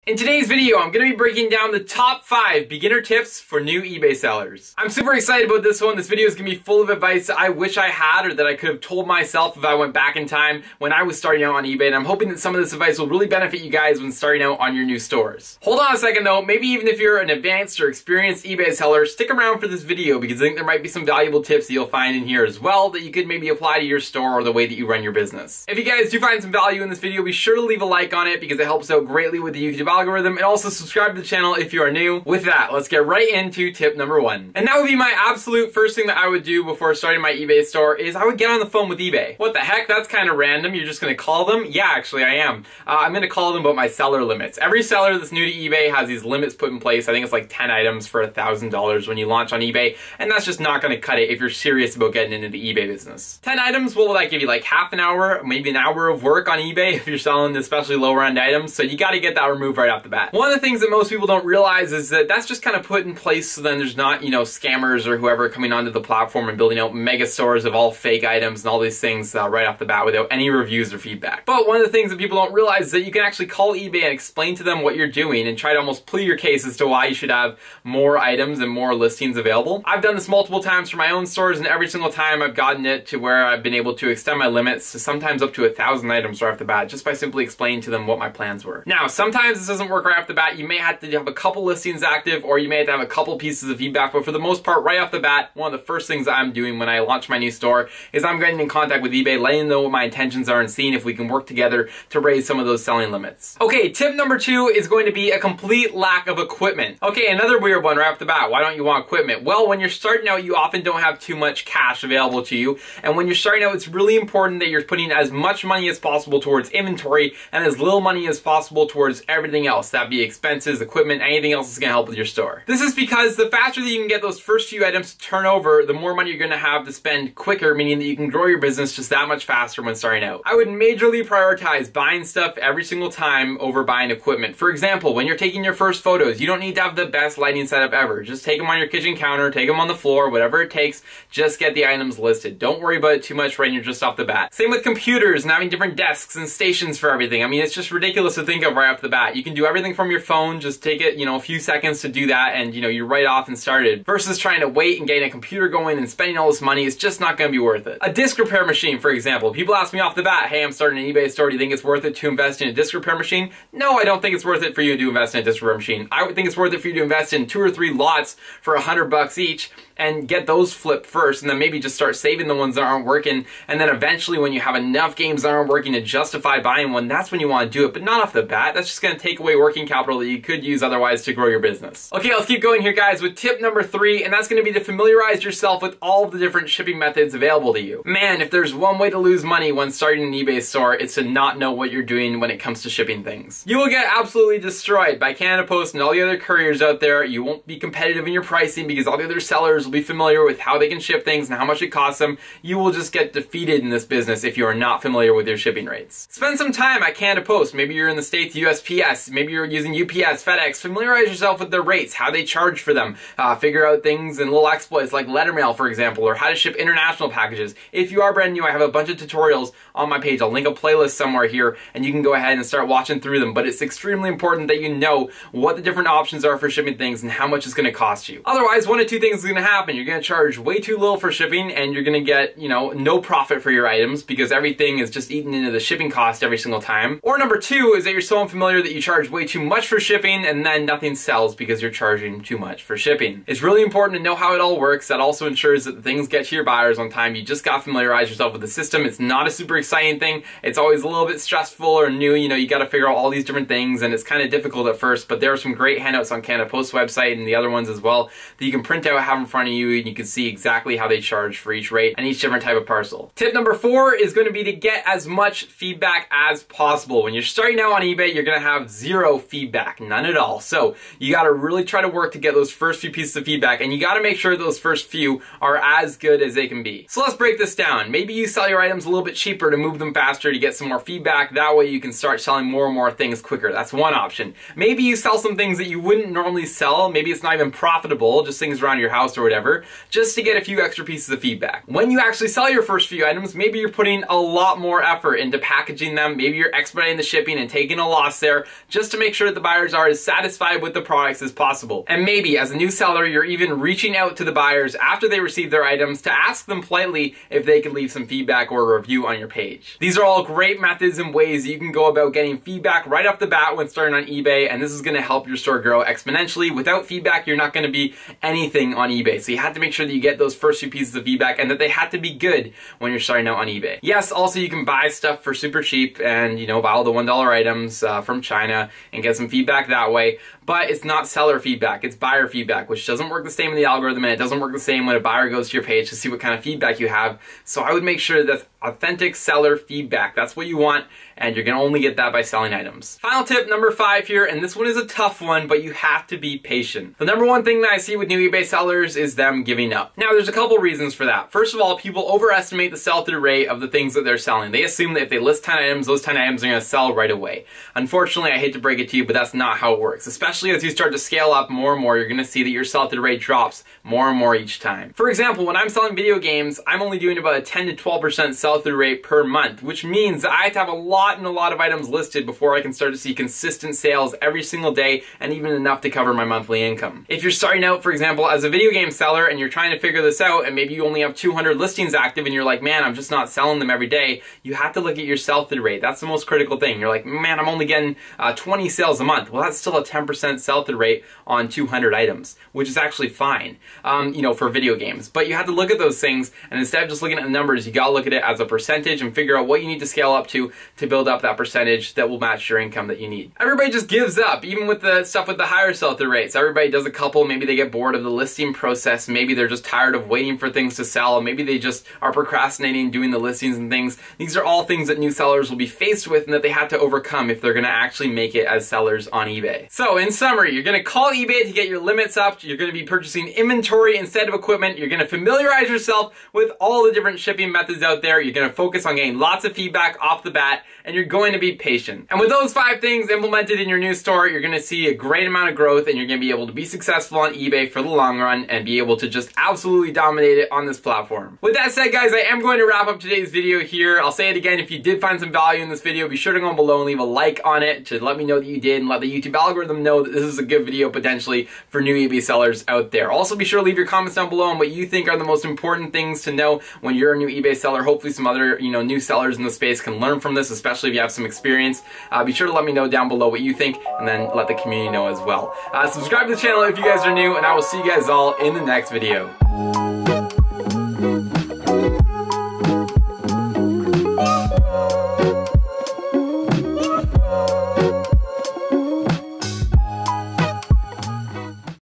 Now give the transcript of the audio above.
In today's video, I'm going to be breaking down the top 5 beginner tips for new eBay sellers. I'm super excited about this one. This video is going to be full of advice I wish I had or that I could have told myself if I went back in time when I was starting out on eBay, and I'm hoping that some of this advice will really benefit you guys when starting out on your new stores. Hold on a second though, maybe even if you're an advanced or experienced eBay seller, stick around for this video because I think there might be some valuable tips that you'll find in here as well that you could maybe apply to your store or the way that you run your business. If you guys do find some value in this video, be sure to leave a like on it because it helps out greatly with the YouTube algorithm, and also subscribe to the channel if you are new. With that, let's get right into tip number 1. And that would be my absolute first thing that I would do before starting my eBay store is I would get on the phone with eBay. What the heck? That's kind of random. You're just going to call them? Yeah, actually I am. I'm going to call them about my seller limits. Every seller that's new to eBay has these limits put in place. I think it's like 10 items for $1,000 when you launch on eBay, and that's just not going to cut it if you're serious about getting into the eBay business. 10 items, what will that give you? Like half an hour, maybe an hour of work on eBay if you're selling especially lower end items, so you got to get that removed right off the bat. One of the things that most people don't realize is that that's just kind of put in place so then there's not, scammers or whoever coming onto the platform and building out mega stores of all fake items and all these things right off the bat without any reviews or feedback. But one of the things that people don't realize is that you can actually call eBay and explain to them what you're doing and try to almost plead your case as to why you should have more items and more listings available. I've done this multiple times for my own stores, and every single time I've gotten it to where I've been able to extend my limits to sometimes up to 1,000 items right off the bat just by simply explaining to them what my plans were. Now, sometimes this doesn't work right off the bat. You may have to have a couple listings active, or you may have to have a couple pieces of feedback, but for the most part, right off the bat, one of the first things that I'm doing when I launch my new store is I'm getting in contact with eBay, letting them know what my intentions are and seeing if we can work together to raise some of those selling limits. Okay, tip number 2 is going to be a complete lack of equipment. Okay, another weird one right off the bat. Why don't you want equipment? Well, when you're starting out, you often don't have too much cash available to you, and when you're starting out, it's really important that you're putting as much money as possible towards inventory and as little money as possible towards everything else. That be expenses, equipment, anything else that's going to help with your store. This is because the faster that you can get those first few items to turn over, the more money you're going to have to spend quicker, meaning that you can grow your business just that much faster when starting out. I would majorly prioritize buying stuff every single time over buying equipment. For example, when you're taking your first photos, you don't need to have the best lighting setup ever. Just take them on your kitchen counter, take them on the floor, whatever it takes, just get the items listed. Don't worry about it too much when you're just off the bat. Same with computers and having different desks and stations for everything. I mean, it's just ridiculous to think of right off the bat. You can do everything from your phone, just take it, a few seconds to do that, and you're right off and started, versus trying to wait and getting a computer going and spending all this money. It's just not going to be worth it. A disc repair machine, for example. People ask me off the bat, hey, I'm starting an eBay store, do you think it's worth it to invest in a disc repair machine? No, I don't think it's worth it for you to invest in a disc repair machine. I would think it's worth it for you to invest in 2 or 3 lots for $100 each and get those flipped first, and then maybe just start saving the ones that aren't working, and then eventually when you have enough games that aren't working to justify buying one, that's when you want to do it, but not off the bat. That's just going to take away working capital that you could use otherwise to grow your business. Okay, let's keep going here, guys, with tip number 3, and that's going to be to familiarize yourself with all of the different shipping methods available to you. Man, if there's one way to lose money when starting an eBay store, it's to not know what you're doing when it comes to shipping things. You will get absolutely destroyed by Canada Post and all the other couriers out there. You won't be competitive in your pricing because all the other sellers will be familiar with how they can ship things and how much it costs them. You will just get defeated in this business if you are not familiar with your shipping rates. Spend some time at Canada Post. Maybe you're in the States, USPS. Maybe you're using UPS, FedEx. Familiarize yourself with their rates, how they charge for them. Figure out things and little exploits like letter mail, for example, or how to ship international packages. If you are brand new, I have a bunch of tutorials on my page. I'll link a playlist somewhere here, and you can go ahead and start watching through them. But it's extremely important that you know what the different options are for shipping things and how much it's going to cost you. Otherwise, one of two things is going to happen. You're going to charge way too little for shipping, and you're going to get, no profit for your items because everything is just eaten into the shipping cost every single time. Or number 2 is that you're so unfamiliar that you charge way too much for shipping, and then nothing sells because you're charging too much for shipping. It's really important to know how it all works. That also ensures that the things get to your buyers on time. You just got to familiarize yourself with the system. It's not a super exciting thing. It's always a little bit stressful or new. You got to figure out all these different things, and it's kind of difficult at first, but there are some great handouts on Canada Post website and the other ones as well that you can print out, have in front of you, and you can see exactly how they charge for each rate and each different type of parcel. Tip number 4 is going to be to get as much feedback as possible. When you're starting out on eBay, you're going to have 0 feedback, none at all. So you got to really try to work to get those first few pieces of feedback, and you got to make sure those first few are as good as they can be. So let's break this down. Maybe you sell your items a little bit cheaper to move them faster to get some more feedback. That way you can start selling more and more things quicker. That's one option. Maybe you sell some things that you wouldn't normally sell. Maybe it's not even profitable, just things around your house or whatever, just to get a few extra pieces of feedback. When you actually sell your first few items, maybe you're putting a lot more effort into packaging them. Maybe you're expediting the shipping and taking a loss there just to make sure that the buyers are as satisfied with the products as possible. And maybe as a new seller, you're even reaching out to the buyers after they receive their items to ask them politely if they could leave some feedback or a review on your page. These are all great methods and ways that you can go about getting feedback right off the bat when starting on eBay, and this is going to help your store grow exponentially. Without feedback, you're not going to be anything on eBay. So you have to make sure that you get those first few pieces of feedback and that they have to be good when you're starting out on eBay. Yes, also you can buy stuff for super cheap and, you know, buy all the $1 items from China and get some feedback that way. But it's not seller feedback, it's buyer feedback, which doesn't work the same in the algorithm, and it doesn't work the same when a buyer goes to your page to see what kind of feedback you have. So I would make sure that's authentic seller feedback. That's what you want, and you're gonna only get that by selling items. Final tip number 5 here, and this one is a tough one, but you have to be patient. The number one thing that I see with new eBay sellers is them giving up. Now, there's a couple reasons for that. First of all, people overestimate the sell-through rate of the things that they're selling. They assume that if they list 10 items, those 10 items are gonna sell right away. Unfortunately, I hate to break it to you, but that's not how it works. Especially as you start to scale up more and more, you're gonna see that your sell-through rate drops more and more each time. For example, when I'm selling video games, I'm only doing about a 10 to 12% sell-through rate per month, which means that I have to have a lot of items listed before I can start to see consistent sales every single day and even enough to cover my monthly income. If you're starting out, for example, as a video game seller and you're trying to figure this out and maybe you only have 200 listings active and you're like, man, I'm just not selling them every day, you have to look at your sell-through rate. That's the most critical thing. You're like, man, I'm only getting 20 sales a month. Well, that's still a 10% sell-through rate on 200 items, which is actually fine, you know, for video games. But you have to look at those things, and instead of just looking at the numbers, you gotta look at it as a percentage and figure out what you need to scale up to build up that percentage that will match your income that you need. Everybody just gives up, even with the stuff with the higher sell-through rates. Everybody does a couple, maybe they get bored of the listing process, maybe they're just tired of waiting for things to sell, maybe they just are procrastinating doing the listings and things. These are all things that new sellers will be faced with and that they have to overcome if they're gonna actually make it as sellers on eBay. So in summary, you're gonna call eBay to get your limits up, you're gonna be purchasing inventory instead of equipment, you're gonna familiarize yourself with all the different shipping methods out there, you're gonna focus on getting lots of feedback off the bat, and you're going to be patient. And with those 5 things implemented in your new store, you're gonna see a great amount of growth and you're gonna be able to be successful on eBay for the long run and be able to just absolutely dominate it on this platform. With that said, guys, I am going to wrap up today's video here. I'll say it again, if you did find some value in this video, be sure to go below and leave a like on it to let me know that you did and let the YouTube algorithm know that this is a good video potentially for new eBay sellers out there. Also, be sure to leave your comments down below on what you think are the most important things to know when you're a new eBay seller. Hopefully some other, you know, new sellers in the space can learn from this, especially if you have some experience. Be sure to let me know down below what you think and then let the community know as well. Subscribe to the channel if you guys are new, and I will see you guys all in the next video.